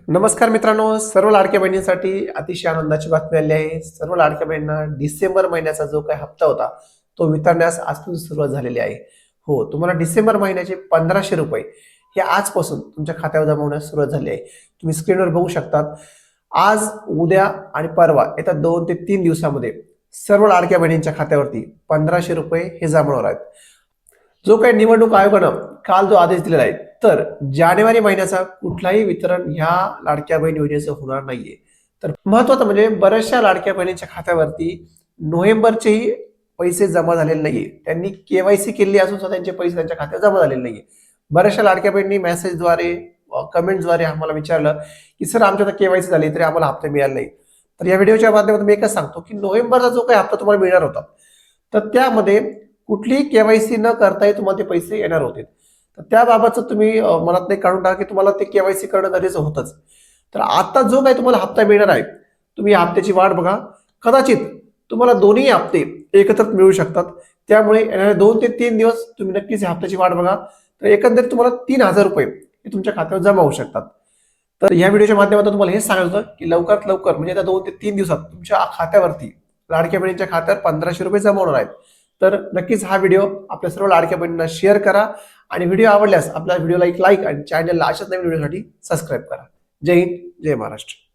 नमस्कार मित्रांनो, सर्व लाडक्या बहिणींसाठी अतिशय आनंदाची बातमी आली आहे. सर्व लाडक्या बहिणींना डिसेंबर महिन्याचा जो काही हप्ता होता तो वितरण्यास आजपासून सुरुवात झालेली आहे. हो, तुम्हाला डिसेंबर महिन्याचे 1500 रुपये हे आजपासून तुमच्या खात्यावर जमा होण्यास सुरुवात झाली आहे. तुम्ही स्क्रीनवर बघू शकतात. आज, उद्या आणि परवा येत्या 2 ते 3 दिवसामध्ये सर्व लाडक्या बहिणींच्या खात्यावरती 1500 रुपये हे जमा होणार आहेत. जो काही निवडणूक आयोगानं काल जो आदेश दिलेला आहे, तर जानेवारी महिन्याचा कुठलाही वितरण ह्या लाडक्या बहीण योजनेचं होणार नाहीये. तर महत्वाचं म्हणजे बऱ्याचशा लाडक्या बहिणींच्या खात्यावरती नोव्हेंबरचेही पैसे जमा झालेले नाहीये. त्यांनी केवायसी केली असून सुद्धा त्यांचे पैसे त्यांच्या खात्यात जमा झालेले नाहीये. बऱ्याचशा लाडक्या बहिणी मेसेजद्वारे कमेंट्सद्वारे आम्हाला विचारलं की सर आमच्या आता केवायसी झाली तरी आम्हाला हप्ता मिळाला नाही. तर या व्हिडिओच्या माध्यमातून मी एकच सांगतो की नोव्हेंबरचा जो काही हप्ता तुम्हाला मिळणार होता, तर त्यामध्ये कुठलीही केवायसी न करताही तुम्हाला ते पैसे येणार होते. तर त्याबाबतचं तुम्ही मनात नाही काढून टाका की तुम्हाला ते केवायसी करणं गरजेचं होतंच. तर आता जो काही तुम्हाला हप्ता मिळणार आहे, तुम्ही या हप्त्याची वाट बघा. कदाचित तुम्हाला दोन्ही हप्ते एकत्रित मिळू शकतात. त्यामुळे येणारे 2 ते 3 दिवस तुम्ही नक्कीच या हप्त्याची वाट बघा. तर एकंदरीत तुम्हाला 3000 रुपये हे तुमच्या खात्यावर जमा होऊ शकतात. तर या व्हिडिओच्या माध्यमातून तुम्हाला हे सांगायचं होतं की लवकरात लवकर म्हणजे आता 2 ते 3 दिवसात तुमच्या खात्यावरती लाडक्या बहिणींच्या खात्यावर 1500 रुपये जमा होणार आहेत. तर नक्कीच हा व्हिडिओ आपल्या सर्व लाडक्या बहिणींना शेअर करा आणि व्हिडिओ आवडल्यास आपल्या व्हिडिओला एक लाईक आणि चॅनलला अशाच नवीन व्हिडिओसाठी सबस्क्राईब करा. जय हिंद, जय महाराष्ट्र.